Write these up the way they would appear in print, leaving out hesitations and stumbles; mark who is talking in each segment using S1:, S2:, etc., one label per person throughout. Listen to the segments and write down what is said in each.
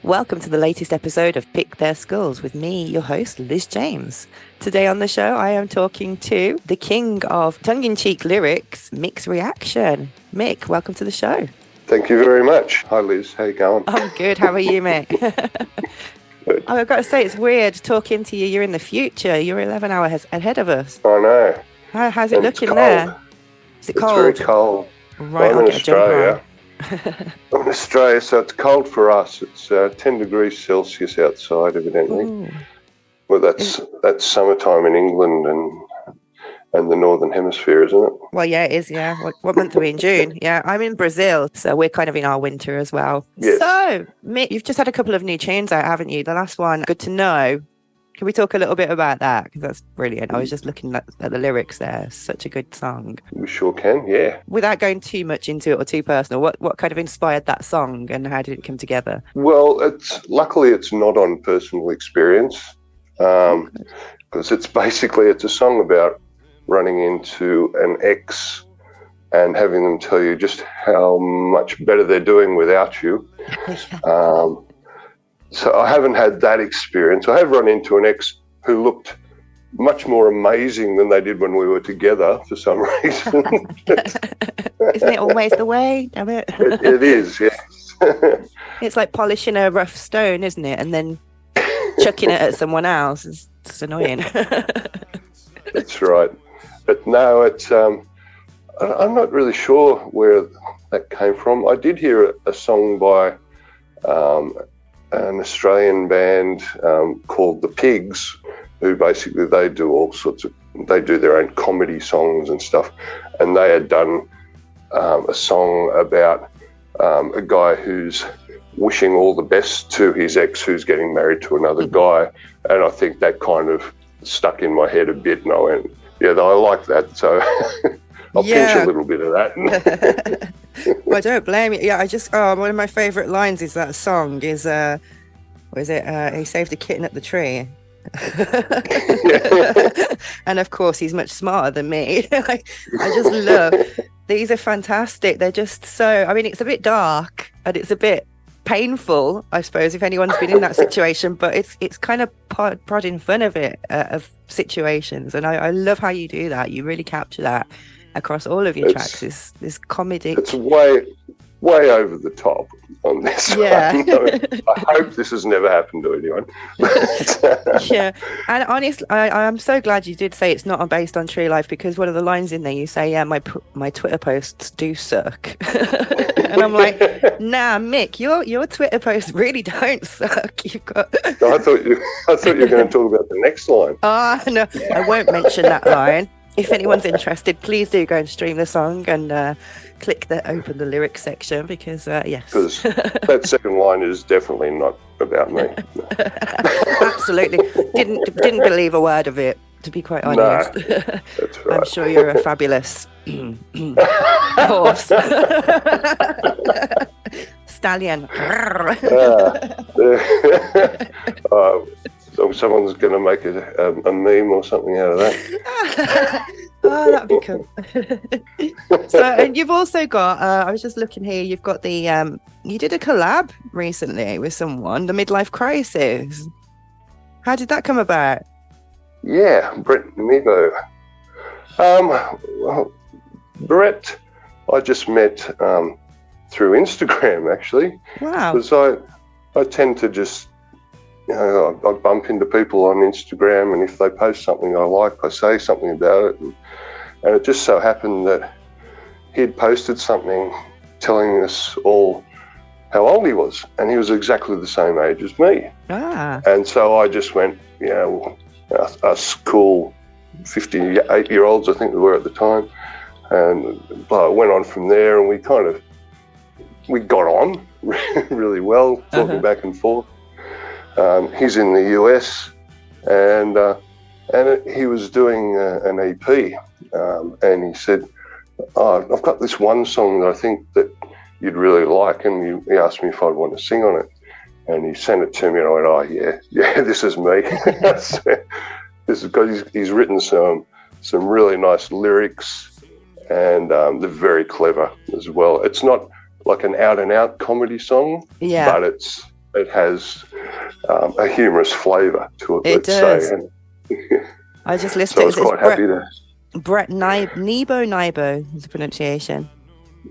S1: Welcome to the latest episode of Pick Their Skullz with me, your host, Liz James. Today on the show, I am talking to the king of tongue-in-cheek lyrics, MIK's reaction. MIK, welcome to the show.
S2: Thank you very much. Hi, Liz. How you going?
S1: I'm good. How are you, MIK? I've got to say, it's weird talking to you. You're in the future. You're 11 hours ahead of us.
S2: I know.
S1: How's it looking there? Is it cold?
S2: It's very cold.
S1: Right,
S2: I'm
S1: I'll
S2: in
S1: get a jumper
S2: Australia.
S1: on.
S2: I'm in Australia, so it's cold for us. It's 10 degrees Celsius outside, evidently.
S1: Ooh.
S2: Well, that's summertime in England and the Northern Hemisphere, isn't it?
S1: Well, yeah, it is, yeah. What month are we in? June? Yeah, I'm in Brazil, so we're kind of in our winter as well.
S2: Yes.
S1: So, MIK, you've just had a couple of new tunes out, haven't you? The last one, Good to Know. Can we talk a little bit about that? Because that's brilliant. I was just looking at the lyrics there. Such a good song.
S2: We sure can, yeah.
S1: Without going too much into it or too personal, what kind of inspired that song and how did it come together?
S2: Well, luckily it's not on personal experience, because it's a song about running into an ex and having them tell you just how much better they're doing without you.
S1: Yeah.
S2: So I haven't had that experience. I have run into an ex who looked much more amazing than they did when we were together for some reason.
S1: Isn't it always the way? Damn it.
S2: It is, yes.
S1: It's like polishing a rough stone, isn't it? And then chucking it at someone else. It's annoying.
S2: That's right. But no, I'm not really sure where that came from. I did hear a song by an Australian band called The Pigs, who basically they do their own comedy songs and stuff, and they had done a song about a guy who's wishing all the best to his ex who's getting married to another guy, and I think that kind of stuck in my head a bit, and I went, yeah, I like that, so I'll pinch a little bit of that.
S1: Well, I don't blame you. Yeah, one of my favourite lines is that song is, he saved a kitten at the tree. And of course, he's much smarter than me. I just love, these are fantastic. They're just so, I mean, it's a bit dark and it's a bit painful, I suppose, if anyone's been in that situation, but it's kind of prodding fun of it, of situations. And I love how you do that. You really capture that across all of your tracks, this comedic.
S2: It's way over the top on this one. I hope this has never happened to anyone.
S1: Yeah, and honestly, I'm so glad you did say it's not based on true life, because one of the lines in there, you say, yeah, my Twitter posts do suck. And I'm like, nah, MIK, your Twitter posts really don't suck. You've got.
S2: I thought you were going to talk about the next line.
S1: No, I won't mention that line. If anyone's interested, please do go and stream the song and open the lyrics section, because yes.
S2: Because that second line is definitely not about me.
S1: Absolutely. Didn't believe a word of it, to be quite honest.
S2: No, that's right.
S1: I'm sure you're a fabulous horse. Stallion.
S2: So someone's going to make a meme or something out of that.
S1: Oh, that'd be cool. So, and you've also got, I was just looking here, you've got the, you did a collab recently with someone, the Midlife Crisis. How did that come about?
S2: Yeah, Brett Nebo. Well, Brett, I just met through Instagram, actually.
S1: Wow.
S2: Because I tend to just, I bump into people on Instagram, and if they post something I like, I say something about it. And it just so happened that he'd posted something telling us all how old he was, and he was exactly the same age as me. And so I just went, us cool 58-year-olds, I think we were at the time, and I went on from there, and we got on really well, talking back and forth. He's in the US, and he was doing an EP, and he said, I've got this one song that I think that you'd really like, and he asked me if I'd want to sing on it, and he sent it to me, and I went, yeah, this is me. This is because he's written some really nice lyrics, and they're very clever as well. It's not like an out-and-out comedy song, but it has a humorous flavour to it.
S1: It does. Say. And, I just listened
S2: so I was quite happy to.
S1: Brett Nebo is the pronunciation.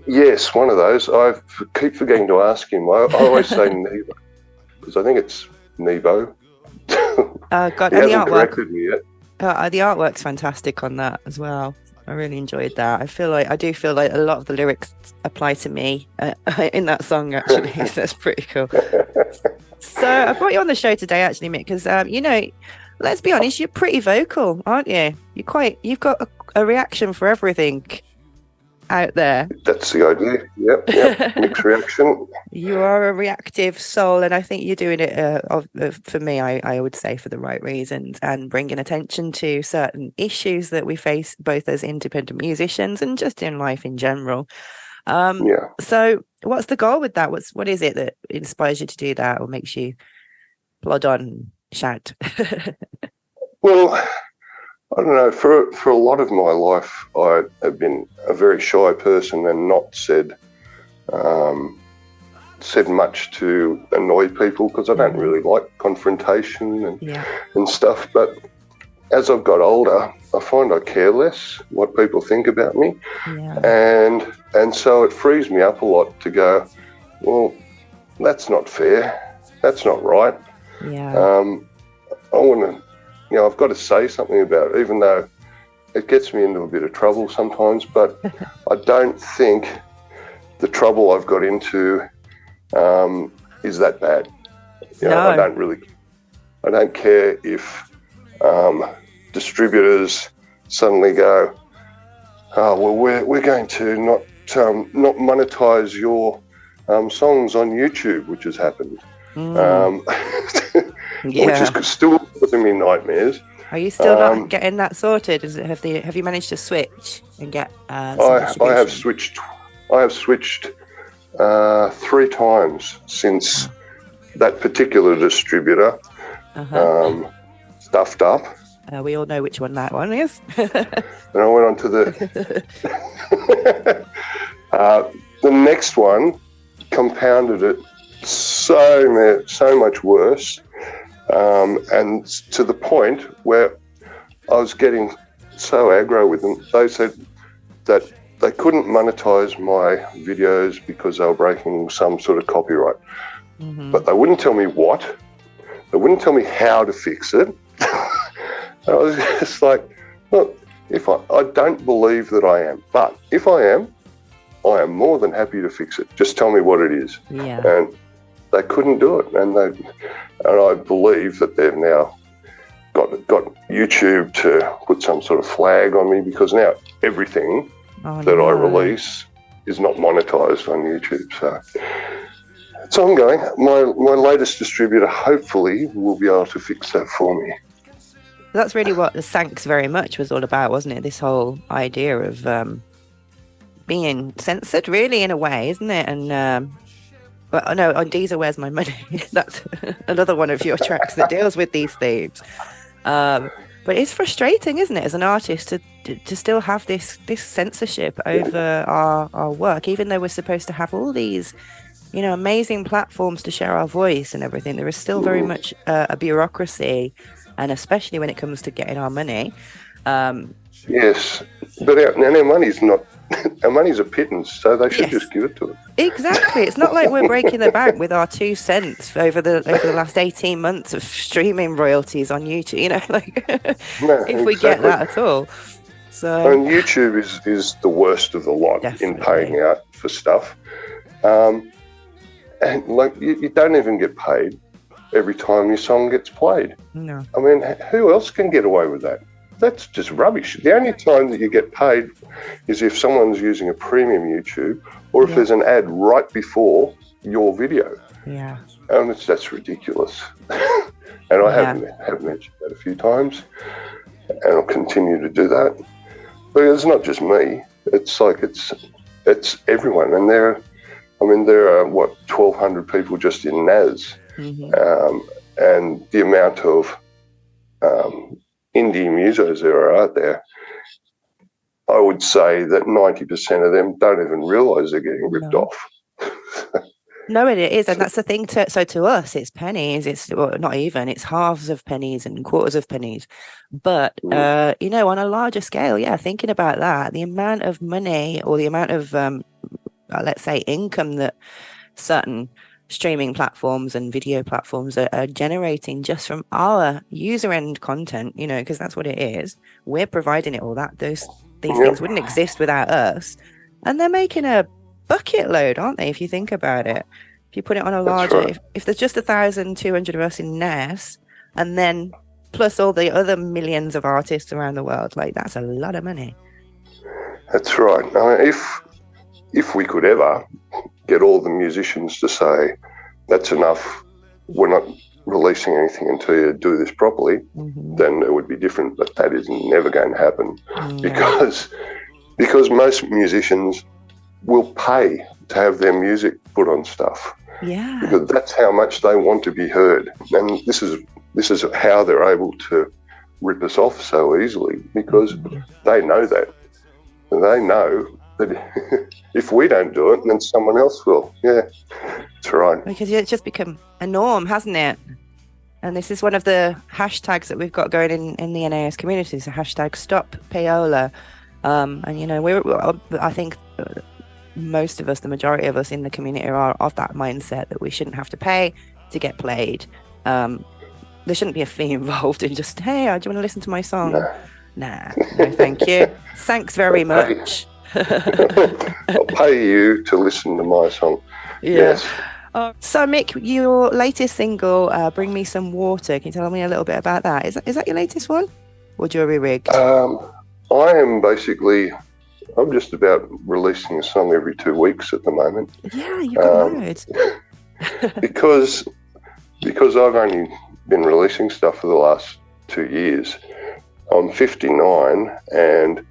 S2: Yes, one of those. I keep forgetting to ask him. I always say Nebo because I think it's Nebo.
S1: God,
S2: he hasn't corrected me yet.
S1: The artwork's fantastic on that as well. I really enjoyed that. I do feel like a lot of the lyrics apply to me in that song, actually. So that's pretty cool. So I brought you on the show today, actually, Mick, because let's be honest, you're pretty vocal, aren't you? You've got a reaction for everything out there.
S2: That's the idea. Yep. Mixed reaction.
S1: You are a reactive soul, and I think you're doing it for me, I would say, for the right reasons, and bringing attention to certain issues that we face both as independent musicians and just in life in general. So what's the goal with that? What is it that inspires you to do that or makes you blood on shout?
S2: Well, I don't know. For a lot of my life, I have been a very shy person and not said much to annoy people because I don't really like confrontation and stuff. But as I've got older, I find I care less what people think about me, and so it frees me up a lot to go, well, that's not fair. That's not right. I want to. I've got to say something about it, even though it gets me into a bit of trouble sometimes, but I don't think the trouble I've got into is that bad. I don't care if distributors suddenly go, oh, well, we're going to not monetize your songs on YouTube, which has happened. Which is still causing me nightmares.
S1: Are you still not getting that sorted? Have you managed to switch and get? I
S2: have switched. I have switched 3 times since that particular distributor stuffed up.
S1: We all know which one that one is.
S2: And I went on to the next one, compounded it so much worse. And to the point where I was getting so aggro with them, they said that they couldn't monetize my videos because they were breaking some sort of copyright. But they wouldn't tell me what. They wouldn't tell me how to fix it. I was just like, look, I don't believe that I am, but if I am more than happy to fix it. Just tell me what it is. And they couldn't do it, and I believe that they've now got YouTube to put some sort of flag on me because now everything I release is not monetized on YouTube. So it's ongoing. My latest distributor hopefully will be able to fix that for me.
S1: That's really what the Thanks Very Much was all about, wasn't it? This whole idea of being censored, really, in a way, isn't it? And well, no, on Deezer, Where's My Money? That's another one of your tracks that deals with these themes. But it's frustrating, isn't it, as an artist to still have this censorship over our work, even though we're supposed to have all these, amazing platforms to share our voice and everything. There is still very much a bureaucracy, and especially when it comes to getting our money.
S2: Yes, but our money's not. Our money's a pittance, so they should just give it to us.
S1: Exactly. It's not like we're breaking the bank with our 2 cents over the last 18 months of streaming royalties on YouTube. If we get that at all. So,
S2: and YouTube is the worst of the lot in paying out for stuff. And you don't even get paid every time your song gets played.
S1: No.
S2: I mean, who else can get away with that? That's just rubbish. The only time that you get paid is if someone's using a premium YouTube or if there's an ad right before your video.
S1: Yeah.
S2: And that's ridiculous. And I have mentioned that a few times, and I'll continue to do that. But it's not just me. It's everyone. And there are 1,200 people just in NAS, and the amount of indie musos there are out there, I would say that 90% of them don't even realise they're getting ripped off.
S1: No, it is, and that's the thing. So to us, it's pennies. It's not even. It's halves of pennies and quarters of pennies. But you know, on a larger scale, yeah, thinking about that, the amount of money or the amount of let's say income that certain streaming platforms and video platforms are generating just from our user end content, you know, because that's what it is. We're providing it all. These things wouldn't exist without us, and they're making a bucket load, aren't they? If you think about it, if you put it on a larger, right. if there's just 1,200 of us in NES, and then plus all the other millions of artists around the world, like that's a lot of money.
S2: That's right. I mean, if we could ever get all the musicians to say, that's enough, we're not releasing anything until you do this properly, then it would be different. But that is never going to happen because most musicians will pay to have their music put on stuff.
S1: Yeah.
S2: Because that's how much they want to be heard. And this is how they're able to rip us off so easily, because they know that. They know that if we don't do it, then someone else will. Yeah, that's right.
S1: Because it's just become a norm, hasn't it? And this is one of the hashtags that we've got going in the NAS community. It's a hashtag Stop Payola. And, you know, I think most of us, the majority of us in the community, are of that mindset that we shouldn't have to pay to get played. There shouldn't be a fee involved in just, hey, do you want to listen to my song? No, thank you. Thanks very much.
S2: I'll pay you to listen to my song.
S1: Yeah.
S2: Yes.
S1: So, Mick, your latest single, Bring Me Some Water, can you tell me a little bit about that? Is that your latest one? Or Jury Rigged?
S2: I'm just about releasing a song every 2 weeks at the moment.
S1: Yeah, you got married.
S2: because I've only been releasing stuff for the last 2 years. I'm 59 and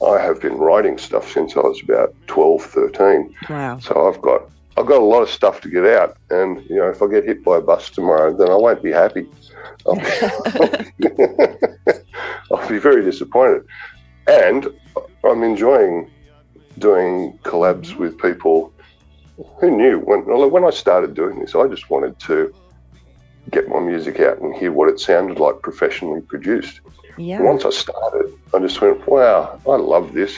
S2: I have been writing stuff since I was about 12, 13.
S1: Wow.
S2: So I've got a lot of stuff to get out, and you know, if I get hit by a bus tomorrow, then I won't be happy. I'll be very disappointed. And I'm enjoying doing collabs with people. Who knew? When I started doing this, I just wanted to get my music out and hear what it sounded like professionally produced.
S1: Yeah.
S2: Once I started, I just went, wow, I love this.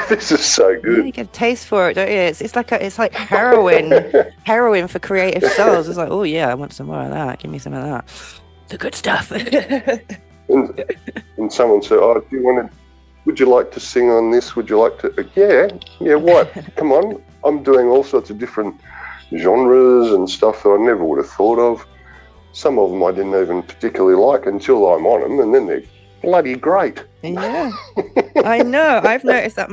S2: This is so good.
S1: Yeah, you get a taste for it, don't you? It's like heroin for creative souls. It's like, oh yeah, I want some more of that. Give me some of that. The good stuff.
S2: and someone said, oh, would you like to sing on this? Would you like to? Yeah, what? Come on. I'm doing all sorts of different genres and stuff that I never would have thought of. Some of them I didn't even particularly like until I'm on them, and then they're bloody great.
S1: Yeah, I know. I've noticed that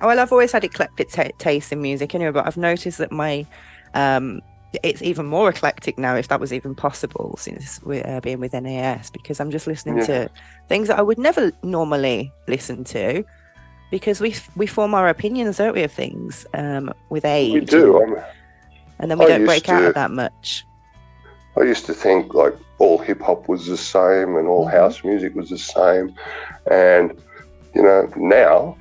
S1: I've always had eclectic taste in music anyway, but I've noticed that my it's even more eclectic now, if that was even possible, since we're being with NAS, because I'm just listening to things that I would never normally listen to, because we form our opinions, don't we, of things with age.
S2: We do.
S1: And then we don't break out of that much.
S2: I used to think like all hip hop was the same and all house music was the same. And, you know, now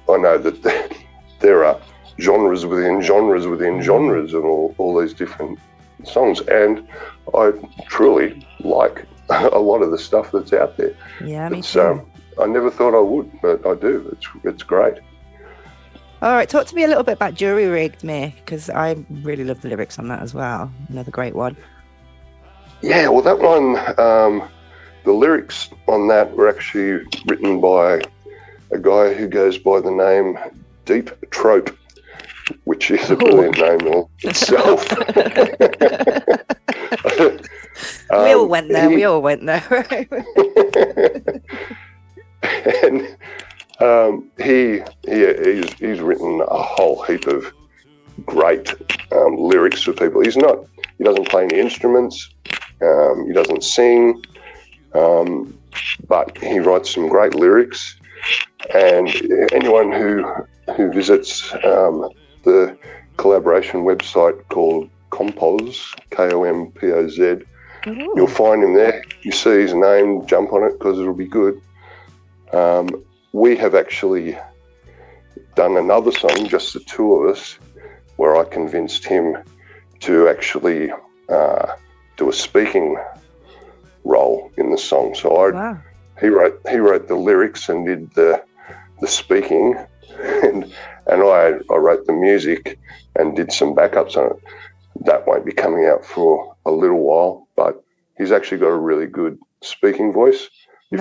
S2: I know that there are genres within genres within genres of all these different songs. And I truly like a lot of the stuff that's out there.
S1: Yeah, me too.
S2: I never thought I would, but I do. It's great.
S1: All right, talk to me a little bit about Jury Rigged, Mick, because I really love the lyrics on that as well. Another great one.
S2: Yeah, well, that one, the lyrics on that were actually written by a guy who goes by the name Deep Trope, which is a brilliant name all itself.
S1: We all went there.
S2: And he's written a whole heap of great lyrics for people. He doesn't play any instruments. He doesn't sing, but he writes some great lyrics. And anyone who visits the collaboration website called Compoz, Kompoz, you'll find him there. You see his name, jump on it because it'll be good. We have actually done another song, just the two of us, where I convinced him to actually do a speaking role in the song. So he wrote the lyrics and did the speaking, and I wrote the music and did some backups on it. That won't be coming out for a little while, but he's actually got a really good speaking voice. If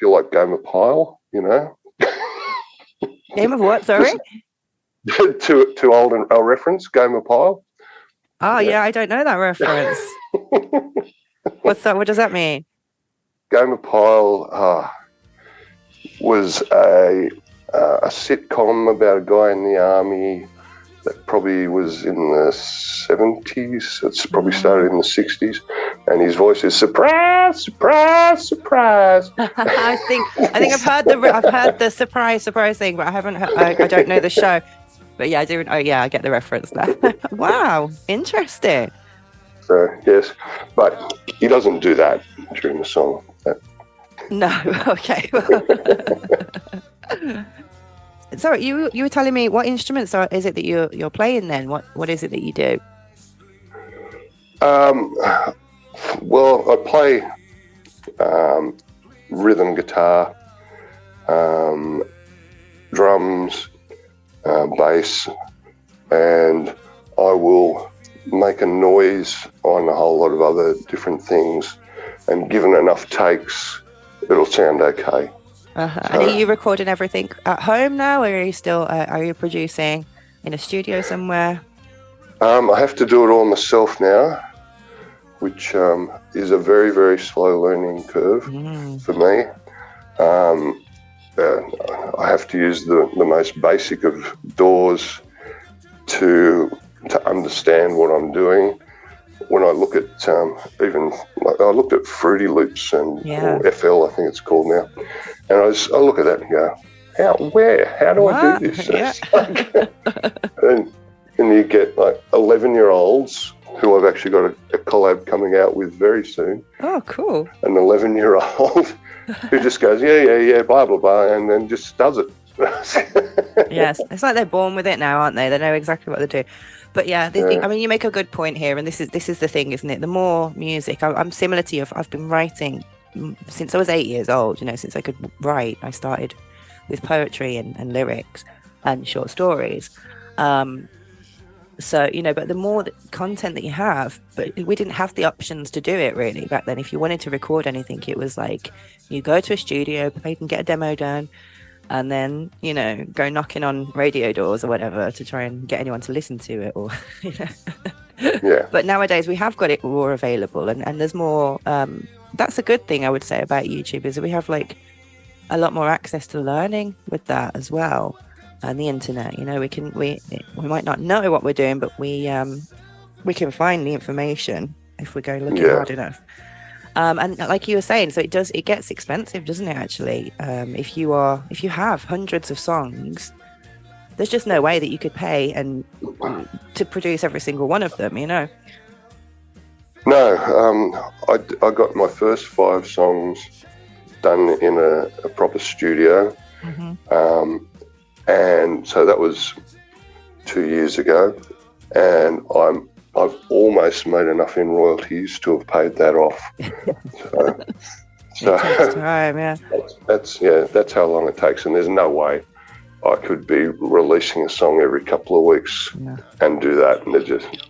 S2: you like Game of Pile, you know.
S1: Game of what? Sorry.
S2: Too old a reference. Game of Pile.
S1: Oh yeah, I don't know that reference. What's that? What does that mean?
S2: Game of Pile was a sitcom about a guy in the army that probably was in the 70s. It's probably started in the 60s, and his voice is surprise, surprise, surprise.
S1: I think I've heard the surprise thing, but I haven't. I don't know the show. But yeah, I do. Oh yeah, I get the reference there. Wow, interesting.
S2: So yes, but he doesn't do that during the song.
S1: No. Okay. So you were telling me what instruments is it that you're playing then? What is it that you do?
S2: Well, I play rhythm guitar, drums, bass, and I will make a noise on a whole lot of other different things, and given enough takes, it'll sound okay.
S1: And are you recording everything at home now, or are you still are you producing in a studio somewhere?
S2: I have to do it all myself now, which is a very, very slow learning curve for me. I have to use the most basic of DAWs to understand what I'm doing. When I look at I looked at Fruity Loops or FL, I think it's called now, and I look at that and go, how do I do this? Yeah. and you get like 11-year-olds who I've actually got a collab coming out with very soon.
S1: Oh, cool!
S2: An 11-year-old who just goes, yeah, blah blah blah, and then just does it.
S1: Yes, it's like they're born with it now, aren't they? They know exactly what they do. But yeah, I mean, you make a good point here, and this is the thing, isn't it? The more music, I'm similar to you. I've been writing since I was 8 years old. You know, since I could write, I started with poetry and lyrics and short stories. So you know, but the more content that you have, but we didn't have the options to do it really back then. If you wanted to record anything, it was like you go to a studio, you can get a demo done, and then, you know, go knocking on radio doors or whatever to try and get anyone to listen to it, or, you know.
S2: Yeah.
S1: But nowadays we have got it more available, and there's more. That's a good thing, I would say, about YouTube, is that we have like a lot more access to learning with that as well, and the internet. You know, we might not know what we're doing, but we can find the information if we go looking hard enough. And like you were saying, so it gets expensive, doesn't it, actually? If you have hundreds of songs, there's just no way that you could pay to produce every single one of them, you know?
S2: No, I got my first 5 songs done in a proper studio. And so that was 2 years ago, and I've almost made enough in royalties to have paid that off. So
S1: it takes time, yeah.
S2: That's how long it takes, and there's no way I could be releasing a song every couple of weeks and do that. And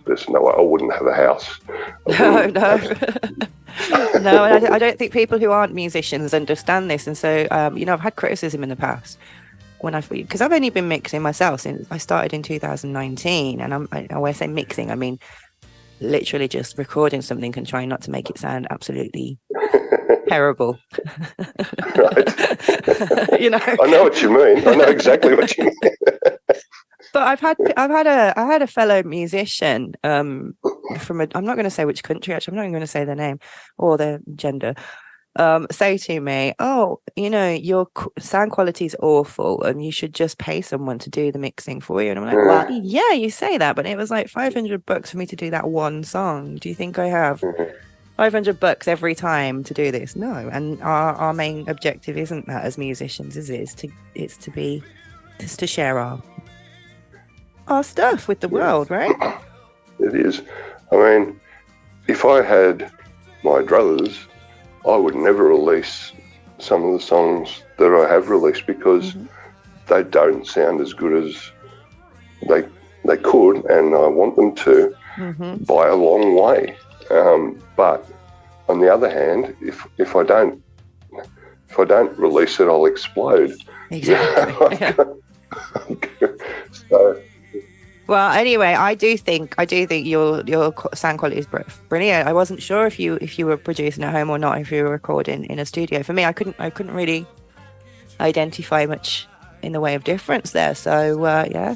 S2: there's no way. I wouldn't have a house.
S1: No. No, and I don't think people who aren't musicians understand this. And so, you know, I've had criticism in the past because I've only been mixing myself since I started in 2019. And when I say mixing, I mean literally just recording something and trying not to make it sound absolutely terrible.
S2: Right.
S1: You know,
S2: I know what you mean. I know exactly what you mean.
S1: But I had a fellow musician I'm not going to say which country, actually. I'm not even going to say their name or their gender. Say to me, oh, you know, your sound quality is awful and you should just pay someone to do the mixing for you. And I'm like, well, yeah, you say that, but it was like $500 for me to do that one song. Do you think I have $500 every time to do this? No. And our main objective isn't that as musicians, is it? It's to share our stuff with the world, right?
S2: It is. I mean, if I had my druthers, I would never release some of the songs that I have released because they don't sound as good as they could, and I want them to by a long way. But on the other hand, if I don't release it, I'll explode.
S1: Exactly.
S2: So,
S1: well, anyway, I do think your sound quality is brilliant. I wasn't sure if you were producing at home or not, if you were recording in a studio. For me, I couldn't really identify much in the way of difference there. So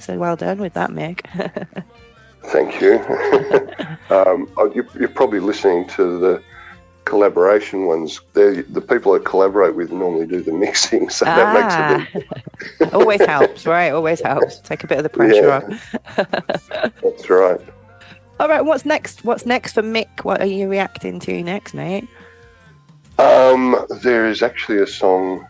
S1: so well done with that, Mick.
S2: thank you. You're probably listening to the collaboration ones. The people I collaborate with normally do the mixing, so that makes it
S1: always helps, right? Always helps. Take a bit of the pressure off.
S2: That's right.
S1: All right, what's next for Mick? What are you reacting to next, mate?
S2: There is actually a song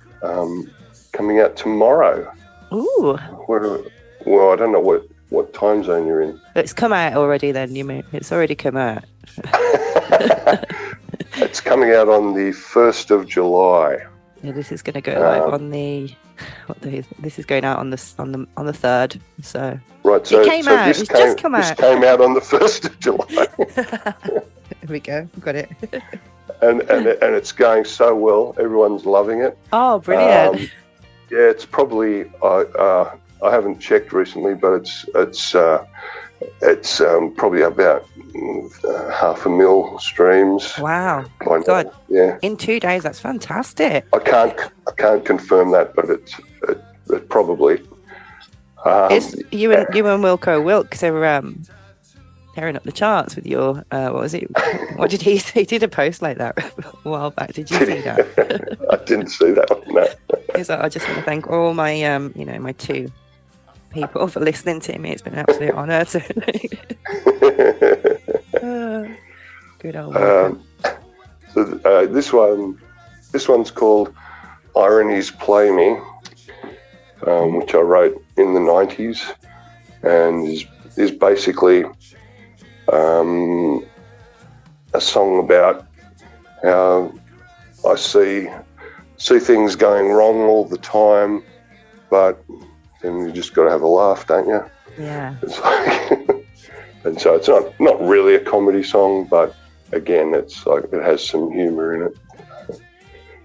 S2: coming out tomorrow.
S1: Ooh.
S2: Well, I don't know what time zone you're in.
S1: It's come out already then, you mean? It's already come out.
S2: It's coming out on the 1st of July.
S1: Yeah, this is going to go live on the... What day is it? This is going out on the 3rd. So
S2: right, so
S1: it came out. It's just come out.
S2: This came out on the 1st of July.
S1: There we go. Got it.
S2: and it's going so well. Everyone's loving it.
S1: Oh, brilliant.
S2: Yeah, it's probably I haven't checked recently, but it's probably about 500,000 streams.
S1: Wow.
S2: God. Yeah.
S1: In 2 days, that's fantastic.
S2: I can't confirm that, but it probably.
S1: It's you and Wilco Wilkes are tearing up the charts with your what was it? What did he say? He did a post like that a while back. Did you see that?
S2: I didn't see that one. No.
S1: He's like, I just want to thank all my my 2 people for listening to me. It's been an absolute honour to good old
S2: so this one's called Ironies Play Me, which I wrote in the 90s, and is basically a song about how I see things going wrong all the time, but then you just got to have a laugh, don't you?
S1: Yeah.
S2: It's like, and so it's not really a comedy song, but again, it's like it has some humour in it.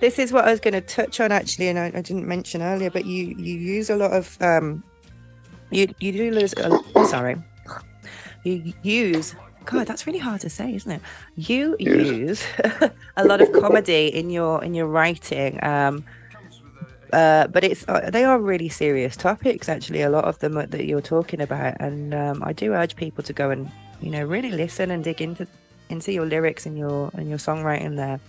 S1: This is what I was going to touch on actually, and I didn't mention earlier, but you use a lot of you use God, that's really hard to say, isn't it? You use a lot of comedy in your writing, but they are really serious topics. Actually, a lot of them that you're talking about, and I do urge people to go and really listen and dig into your lyrics and your songwriting there,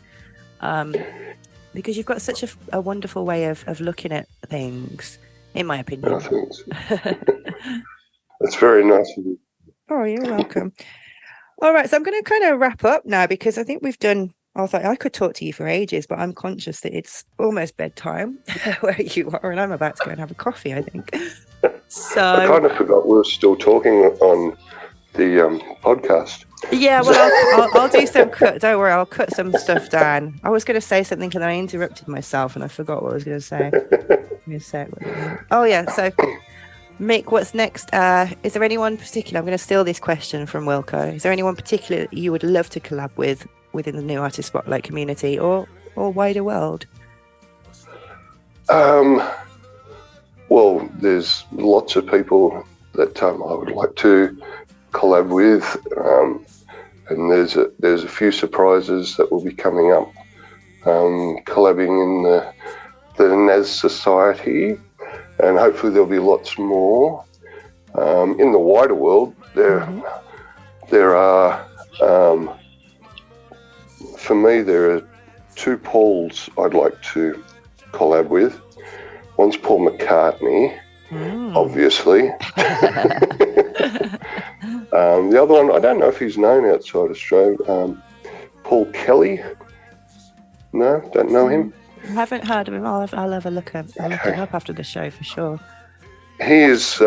S1: because you've got such a wonderful way of looking at things, in my opinion.
S2: No, thanks. That's very nice of you.
S1: Oh, you're welcome. All right, so I'm going to kind of wrap up now because I think we've done. I was like, I could talk to you for ages, but I'm conscious that it's almost bedtime where you are, and I'm about to go and have a coffee, I think. So
S2: I kind of forgot we were still talking on the podcast.
S1: Yeah, well, I'll do some cut. Don't worry, I'll cut some stuff down. I was going to say something and then I interrupted myself and I forgot what I was going to say. Oh yeah, so Mick, what's next? Is there anyone particular? I'm going to steal this question from Wilco. Is there anyone particular that you would love to collab with within the New Artist Spotlight community or wider world?
S2: Well, there's lots of people that I would like to collab with, and there's a few surprises that will be coming up. Collabing in the NAS Society, and hopefully there'll be lots more. In the wider world, there are, for me, there are 2 Pauls I'd like to collab with. One's Paul McCartney, obviously. The other one, I don't know if he's known outside Australia. Paul Kelly. No, don't know him.
S1: I haven't heard of him. I'll have a look him up after the show for sure.
S2: He is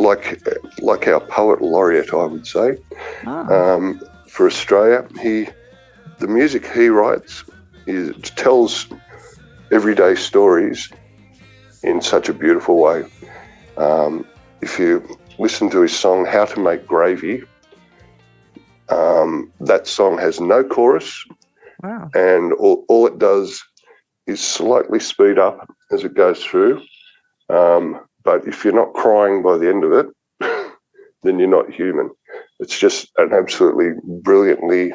S2: like our poet laureate, I would say, for Australia. The music he writes tells everyday stories in such a beautiful way. If you listen to his song "How to Make Gravy," that song has no chorus.
S1: Wow.
S2: And all it does is slightly speed up as it goes through. But if you're not crying by the end of it, then you're not human. It's just an absolutely brilliantly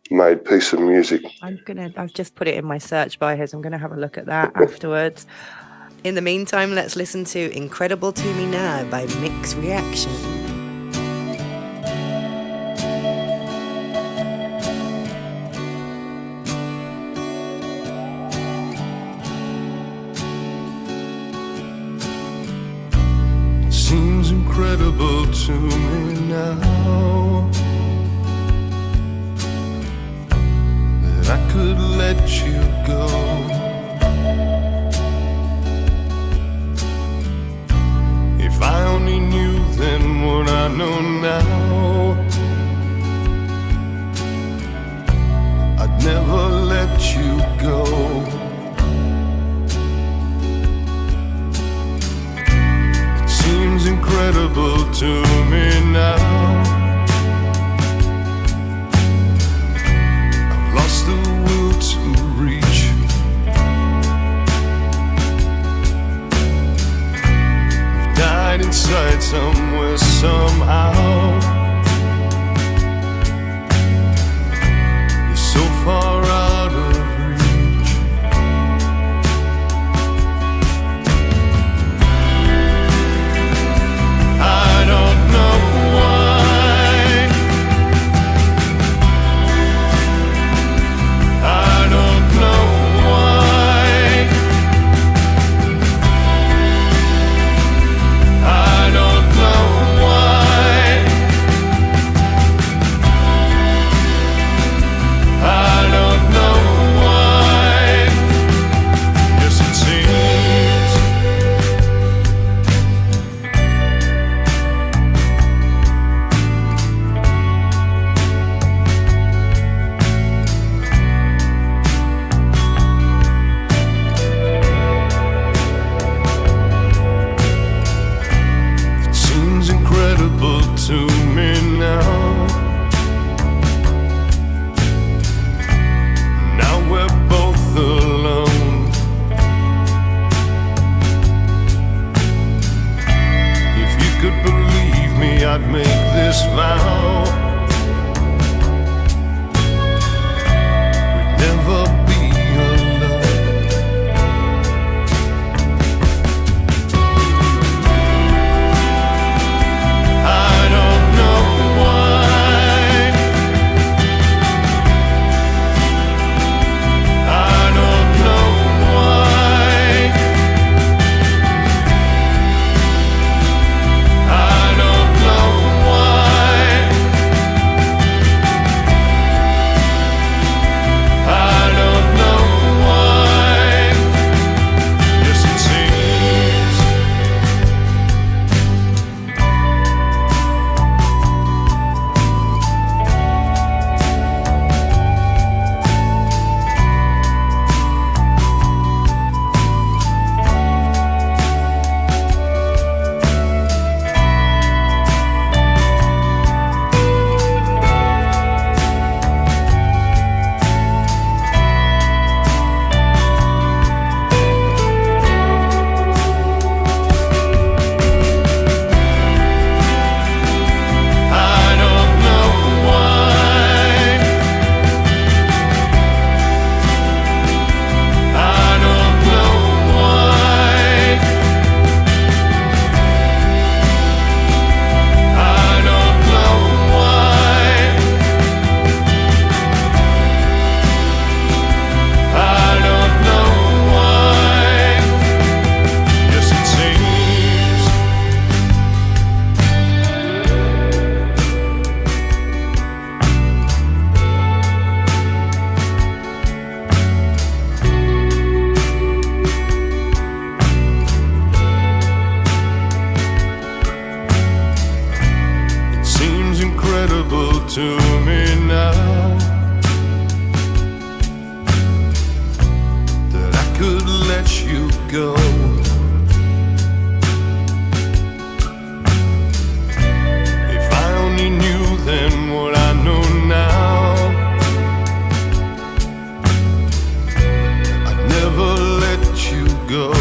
S2: made piece of music.
S1: I've just put it in my search by his. I'm going to have a look at that afterwards. In the meantime, let's listen to Incredible to Me Now by MIK's Reaction.
S3: Seems incredible to me now that I could let you go. If I only knew then what I know now, I'd never let you go. Seems incredible to me now. I've lost the will to reach. I've died inside somewhere, somehow. You're so far out of reach. I don't know why. I don't know why. I don't know why. I don't know why. Yes, it seems. It seems incredible to me now. Now we're both alone. If you could believe me, I'd make this vow. We'd never be alone. I don't know why. I don't know why. I don't know why. to me now that I could let you go. If I only knew then what I know now, I'd never let you go.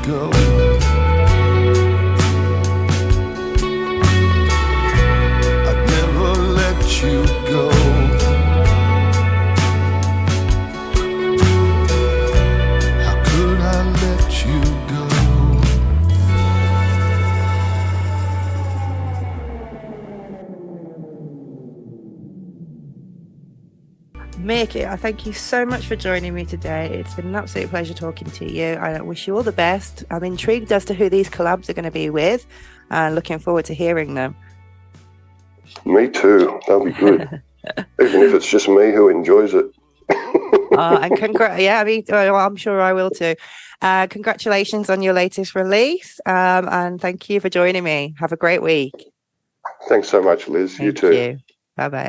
S3: Go. I'd never let you go. How could I let you go?
S1: MIK, I thank you so much for joining me today. It's been an absolute pleasure talking to you. I wish you all the best. I'm intrigued as to who these collabs are going to be with and looking forward to hearing them.
S2: Me too. That'll be good. Even if it's just me who enjoys it.
S1: I'm sure I will too. Congratulations on your latest release, and thank you for joining me. Have a great week.
S2: Thanks so much, Liz. You too.
S1: Thank you. Bye-bye.